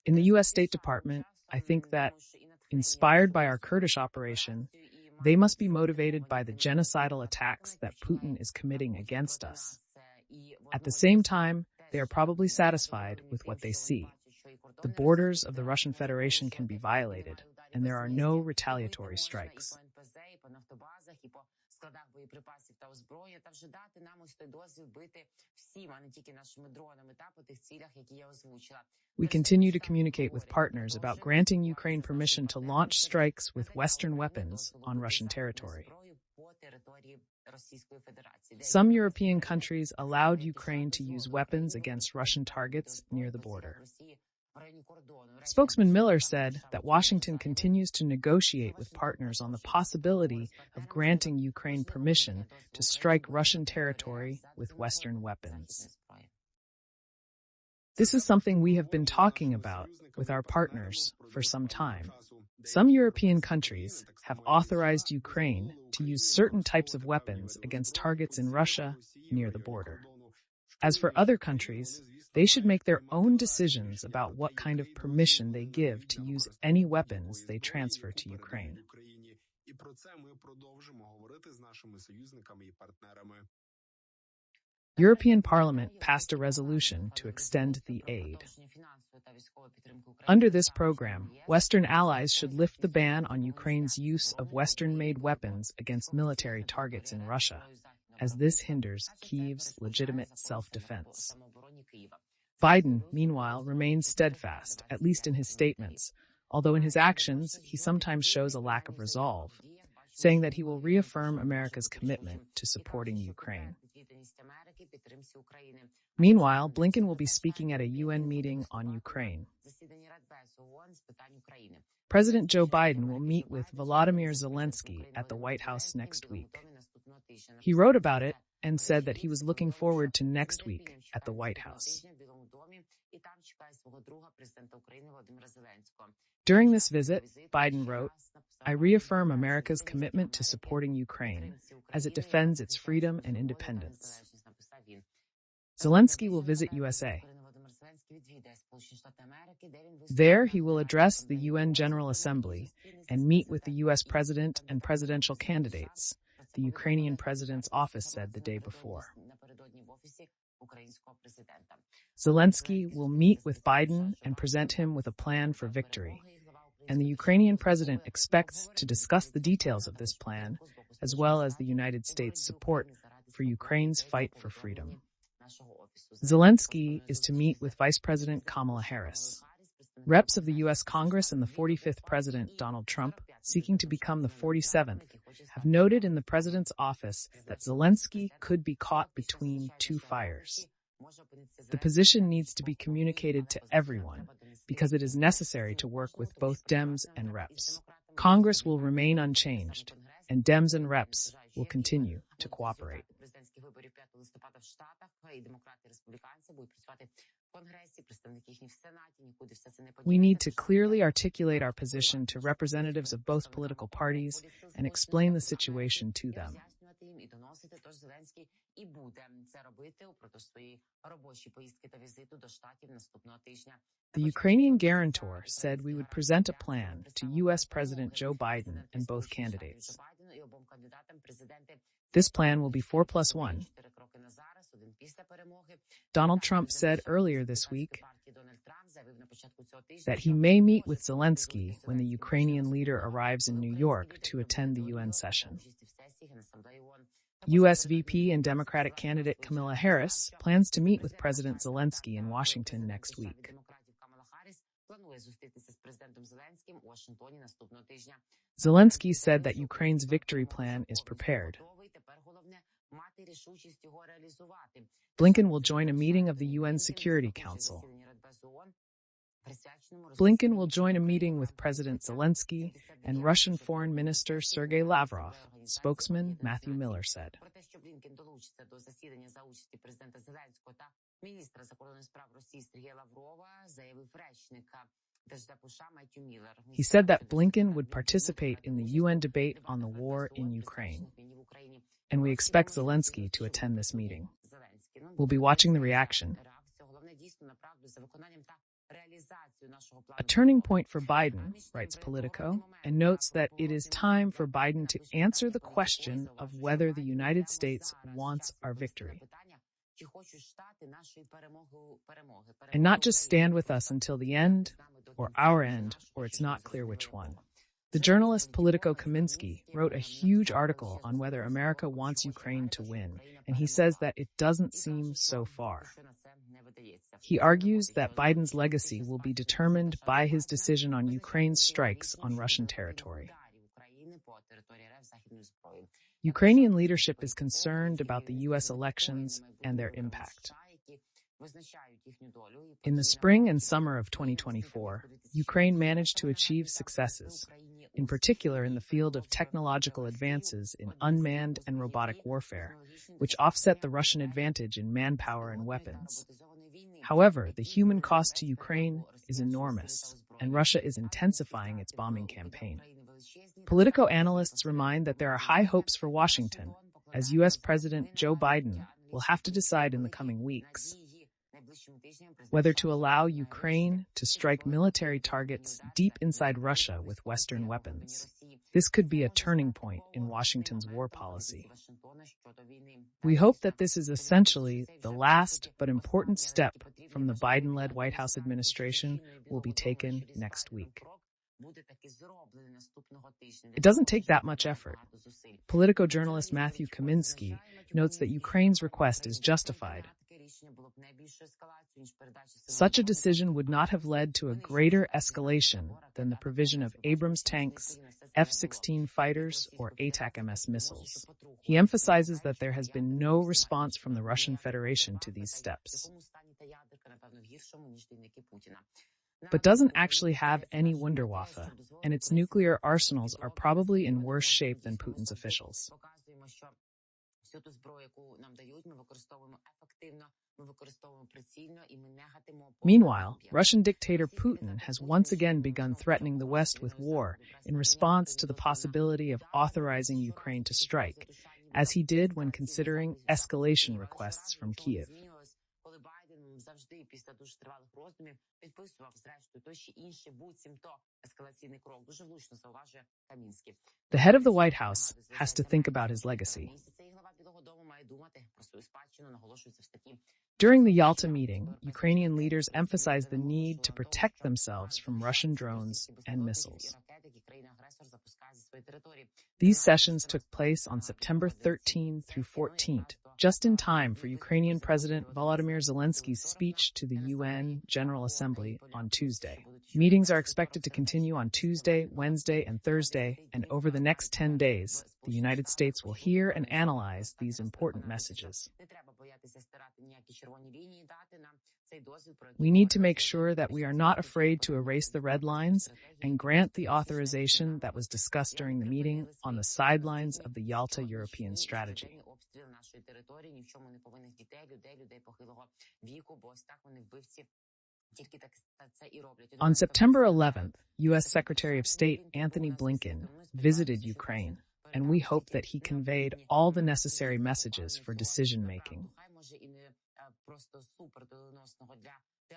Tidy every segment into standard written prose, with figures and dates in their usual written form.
In the U.S. State Department, I think that, inspired by our Kurdish operation, they must be motivated by the genocidal attacks that Putin is committing against us. At the same time, they are probably satisfied with what they see. The borders of the Russian Federation can be violated, and there are no retaliatory strikes. We continue to communicate with partners about granting Ukraine permission to launch strikes with Western weapons on Russian territory. Some European countries allowed Ukraine to use weapons against Russian targets near the border. Spokesman Miller said that Washington continues to negotiate with partners on the possibility of granting Ukraine permission to strike Russian territory with Western weapons. This is something we have been talking about with our partners for some time. Some European countries have authorized Ukraine to use certain types of weapons against targets in Russia near the border. As for other countries, they should make their own decisions about what kind of permission they give to use any weapons they transfer to Ukraine. European Parliament passed a resolution to extend the aid. Under this program, Western allies should lift the ban on Ukraine's use of Western-made weapons against military targets in Russia, as this hinders Kyiv's legitimate self-defense. Biden, meanwhile, remains steadfast, at least in his statements, although in his actions he sometimes shows a lack of resolve, saying that he will reaffirm America's commitment to supporting Ukraine. Meanwhile, Blinken will be speaking at a UN meeting on Ukraine. President Joe Biden will meet with Volodymyr Zelenskyy at the White House next week. He wrote about it and said that he was looking forward to next week at the White House. During this visit, Biden wrote, "I reaffirm America's commitment to supporting Ukraine as it defends its freedom and independence." Zelenskyy will visit USA. There, he will address the UN General Assembly and meet with the U.S. President and presidential candidates, the Ukrainian President's office said the day before. Zelenskyy will meet with Biden and present him with a plan for victory, and the Ukrainian president expects to discuss the details of this plan, as well as the United States' support for Ukraine's fight for freedom. Zelenskyy is to meet with Vice President Kamala Harris. Reps of the U.S. Congress and the 45th President, Donald Trump, seeking to become the 47th, have noted in the president's office that Zelenskyy could be caught between two fires. The position needs to be communicated to everyone because it is necessary to work with both Dems and Reps. Congress will remain unchanged, and Dems and Reps will continue to cooperate. We need to clearly articulate our position to representatives of both political parties and explain the situation to them. The Ukrainian guarantor said we would present a plan to U.S. President Joe Biden and both candidates. This plan will be 4+1. Donald Trump said earlier this week that he may meet with Zelenskyy when the Ukrainian leader arrives in New York to attend the UN session. U.S. VP and Democratic candidate Kamala Harris plans to meet with President Zelenskyy in Washington next week. Zelenskyy said that Ukraine's victory plan is prepared. Blinken will join a meeting of the UN Security Council. Blinken will join a meeting with President Zelenskyy and Russian Foreign Minister Sergei Lavrov, spokesman Matthew Miller said. He said that Blinken would participate in the UN debate on the war in Ukraine, and we expect Zelenskyy to attend this meeting. We'll be watching the reaction. A turning point for Biden, writes Politico, and notes that it is time for Biden to answer the question of whether the United States wants our victory. And not just stand with us until the end, or our end, or it's not clear which one. The journalist Politico Kaminsky wrote a huge article on whether America wants Ukraine to win, and he says that it doesn't seem so far. He argues that Biden's legacy will be determined by his decision on Ukraine's strikes on Russian territory. Ukrainian leadership is concerned about the U.S. elections and their impact. In the spring and summer of 2024, Ukraine managed to achieve successes, in particular in the field of technological advances in unmanned and robotic warfare, which offset the Russian advantage in manpower and weapons. However, the human cost to Ukraine is enormous, and Russia is intensifying its bombing campaign. Politico analysts remind that there are high hopes for Washington, as U.S. President Joe Biden will have to decide in the coming weeks whether to allow Ukraine to strike military targets deep inside Russia with Western weapons. This could be a turning point in Washington's war policy. We hope that this is essentially the last but important step from the Biden-led White House administration will be taken next week. It doesn't take that much effort. Politico journalist Matthew Kaminsky notes that Ukraine's request is justified. Such a decision would not have led to a greater escalation than the provision of Abrams tanks, F-16 fighters, or ATACMS missiles. He emphasizes that there has been no response from the Russian Federation to these steps, but doesn't actually have any Wunderwaffe, and its nuclear arsenals are probably in worse shape than Putin's officials. Meanwhile, Russian dictator Putin has once again begun threatening the West with war in response to the possibility of authorizing Ukraine to strike, as he did when considering escalation requests from Kyiv. The head of the White House has to think about his legacy. During the Yalta meeting, Ukrainian leaders emphasized the need to protect themselves from Russian drones and missiles. These sessions took place on September 13 through 14th, just in time for Ukrainian President Volodymyr Zelensky's speech to the UN General Assembly on Tuesday. Meetings are expected to continue on Tuesday, Wednesday, and Thursday, and over the next 10 days, the United States will hear and analyze these important messages. We need to make sure that we are not afraid to erase the red lines and grant the authorization that was discussed during the meeting on the sidelines of the Yalta European strategy. On September 11th, U.S. Secretary of State Anthony Blinken visited Ukraine, and we hope that he conveyed all the necessary messages for decision-making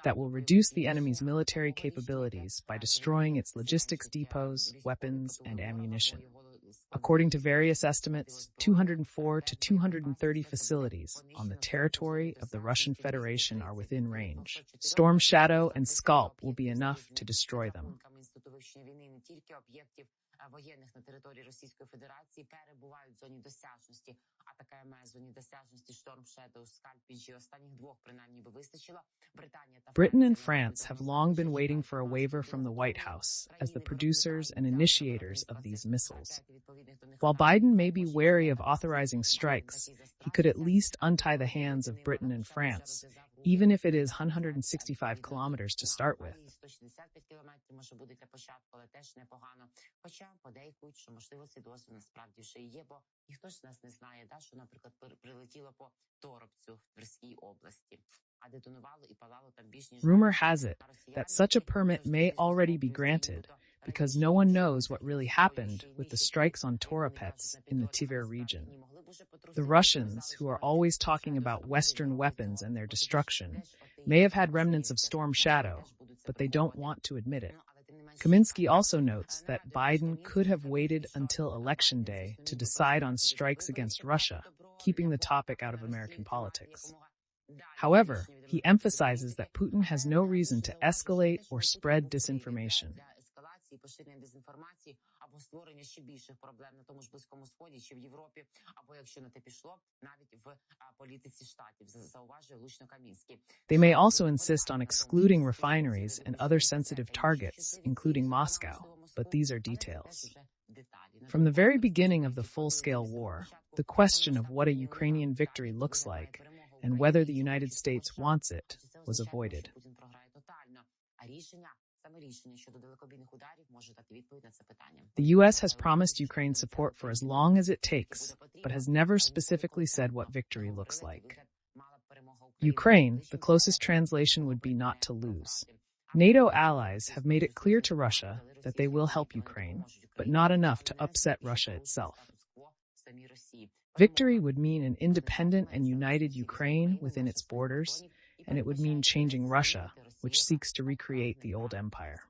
that will reduce the enemy's military capabilities by destroying its logistics depots, weapons, and ammunition. According to various estimates, 204 to 230 facilities on the territory of the Russian Federation are within range. Storm Shadow and Scalp will be enough to destroy them. Britain and France have long been waiting for a waiver from the White House as the producers and initiators of these missiles. While Biden may be wary of authorizing strikes, he could at least untie the hands of Britain and France, even if it is 165 kilometers to start with. Rumor has it that such a permit may already be granted because no one knows what really happened with the strikes on Toropets in the Tver region. The Russians, who are always talking about Western weapons and their destruction, may have had remnants of Storm Shadow, but they don't want to admit it. Kaminsky also notes that Biden could have waited until Election Day to decide on strikes against Russia, keeping the topic out of American politics. However, he emphasizes that Putin has no reason to escalate or spread disinformation. They may also insist on excluding refineries and other sensitive targets, including Moscow, but these are details. From the very beginning of the full-scale war, the question of what a Ukrainian victory looks like and whether the United States wants it was avoided. The U.S. has promised Ukraine support for as long as it takes, but has never specifically said what victory looks like. Ukraine, the closest translation would be not to lose. NATO allies have made it clear to Russia that they will help Ukraine, but not enough to upset Russia itself. Victory would mean an independent and united Ukraine within its borders, and it would mean changing Russia, which seeks to recreate the old empire.